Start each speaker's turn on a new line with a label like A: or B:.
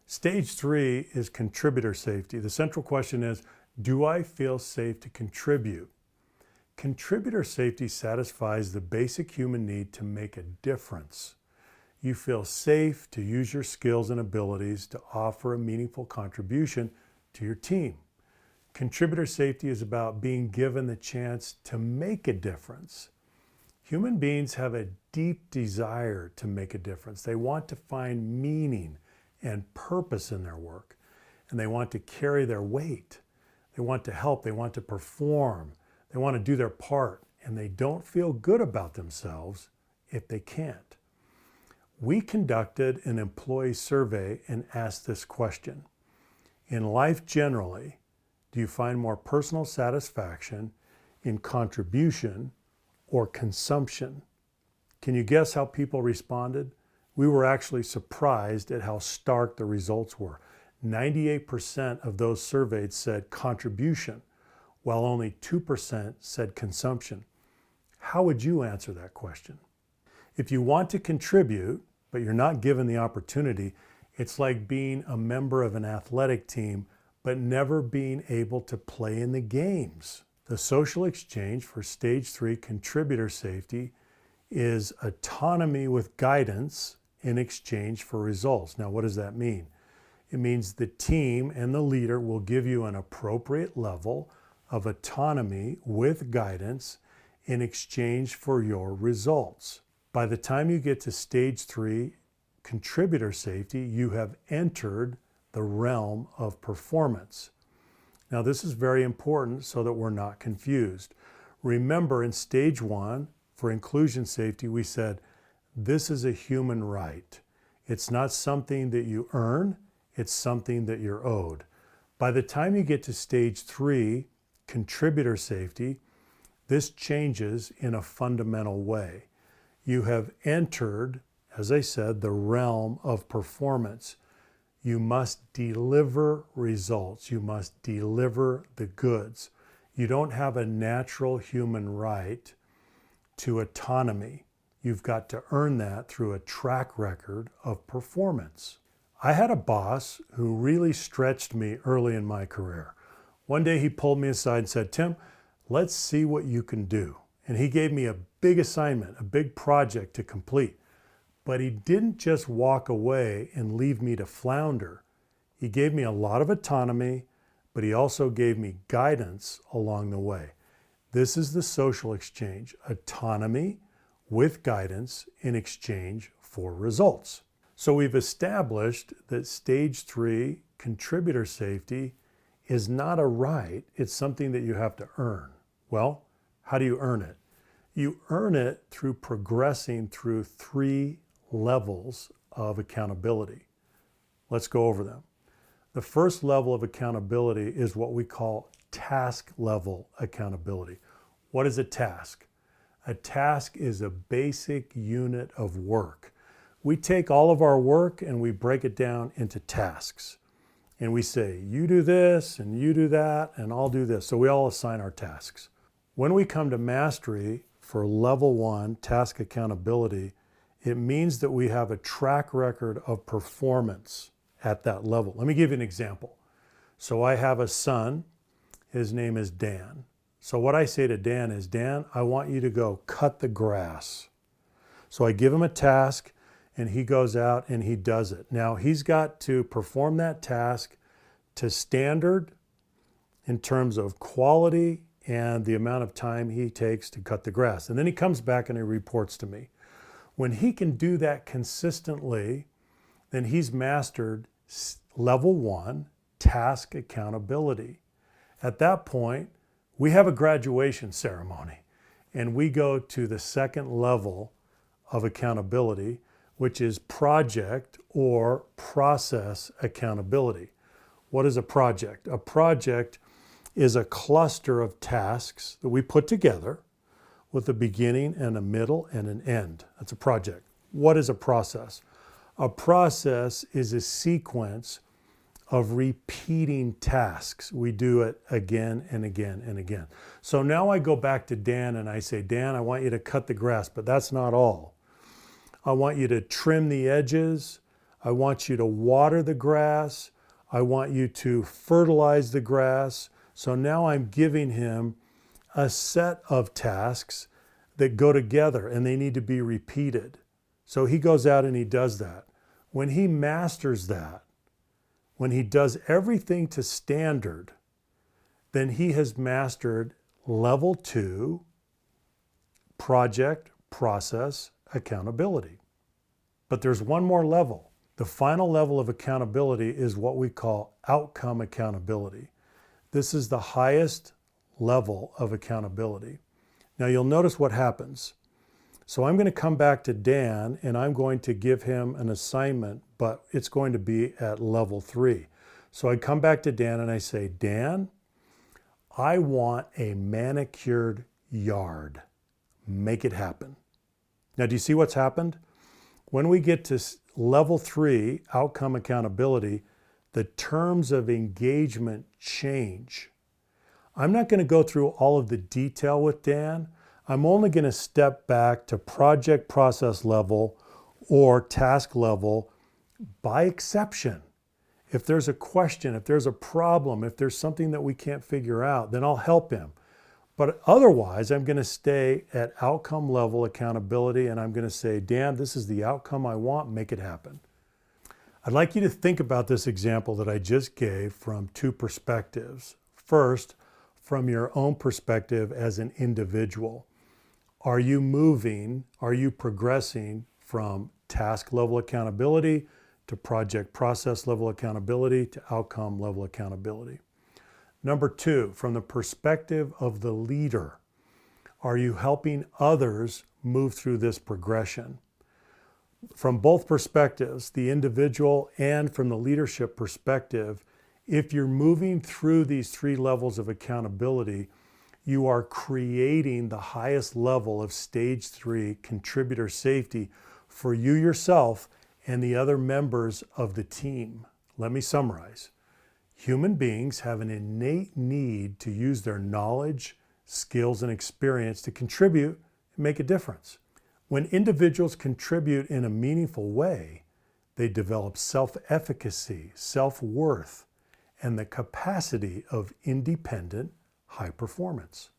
A: Stage 3 is contributor safety. The central question is, do I feel safe to contribute? Contributor safety satisfies the basic human need to make a difference. You feel safe to use your skills and abilities to offer a meaningful contribution to your team. Contributor safety is about being given the chance to make a difference. Human beings have a deep desire to make a difference. They want to find meaning and purpose in their work, and they want to carry their weight. They want to help, they want to perform, they want to do their part, and they don't feel good about themselves if they can't. We conducted an employee survey and asked this question: in life generally, do you find more personal satisfaction in contribution or consumption? Can you guess how people responded? We were actually surprised at how stark the results were. 98% of those surveyed said contribution, while only 2% said consumption. How would you answer that question? If you want to contribute, but you're not given the opportunity, it's like being a member of an athletic team, but never being able to play in the games. The social exchange for Stage 3 contributor safety is autonomy with guidance in exchange for results. Now, what does that mean? It means the team and the leader will give you an appropriate level of autonomy with guidance in exchange for your results. By the time you get to Stage 3 contributor safety, you have entered the realm of performance. Now, this is very important so that we're not confused. Remember, in Stage 1, for inclusion safety, we said, this is a human right. It's not something that you earn, it's something that you're owed. By the time you get to Stage 3, contributor safety, this changes in a fundamental way. You have entered, as I said, the realm of performance. You must deliver results. You must deliver the goods. You don't have a natural human right to autonomy. You've got to earn that through a track record of performance. I had a boss who really stretched me early in my career. One day he pulled me aside and said, "Tim, let's see what you can do." And he gave me a big assignment, a big project to complete. But he didn't just walk away and leave me to flounder. He gave me a lot of autonomy, but he also gave me guidance along the way. This is the social exchange: autonomy with guidance in exchange for results. So we've established that Stage 3 contributor safety is not a right, it's something that you have to earn. Well, how do you earn it? You earn it through progressing through 3 levels of accountability. Let's go over them. The first level of accountability is what we call task level accountability. What is a task? A task is a basic unit of work. We take all of our work and we break it down into tasks. And we say, you do this and you do that and I'll do this. So we all assign our tasks. When we come to mastery for level 1, task accountability, it means that we have a track record of performance at that level. Let me give you an example. So I have a son, his name is Dan. So what I say to Dan is, Dan, I want you to go cut the grass. So I give him a task and he goes out and he does it. Now he's got to perform that task to standard in terms of quality and the amount of time he takes to cut the grass. And then he comes back and he reports to me. When he can do that consistently, then he's mastered level 1, task accountability. At that point, we have a graduation ceremony and we go to the second level of accountability, which is project or process accountability. What is a project? A project is a cluster of tasks that we put together with a beginning and a middle and an end. That's a project. What is a process? A process is a sequence of repeating tasks. We do it again and again and again. So now I go back to Dan and I say, Dan, I want you to cut the grass, but that's not all. I want you to trim the edges. I want you to water the grass. I want you to fertilize the grass. So now I'm giving him a set of tasks that go together and they need to be repeated. So he goes out and he does that. When he masters that, when he does everything to standard, then he has mastered level 2, project, process, accountability. But there's one more level. The final level of accountability is what we call outcome accountability. This is the highest level of accountability. Now you'll notice what happens. So I'm going to come back to Dan and I'm going to give him an assignment, but it's going to be at level 3. So I come back to Dan and I say, Dan, I want a manicured yard. Make it happen. Now, do you see what's happened? When we get to level 3, outcome accountability, the terms of engagement change. I'm not going to go through all of the detail with Dan. I'm only going to step back to project process level or task level by exception. If there's a question, if there's a problem, if there's something that we can't figure out, then I'll help him. But otherwise, I'm going to stay at outcome level accountability and I'm going to say, Dan, this is the outcome I want, make it happen. I'd like you to think about this example that I just gave from 2 perspectives. First, from your own perspective as an individual. Are you moving, are you progressing from task level accountability to project process level accountability to outcome level accountability? Number 2, from the perspective of the leader, are you helping others move through this progression? From both perspectives, the individual and from the leadership perspective, if you're moving through these 3 levels of accountability, you are creating the highest level of stage 3 contributor safety for you yourself and the other members of the team. Let me summarize. Human beings have an innate need to use their knowledge, skills, and experience to contribute and make a difference. When individuals contribute in a meaningful way, they develop self-efficacy, self-worth, and the capacity of independent high performance.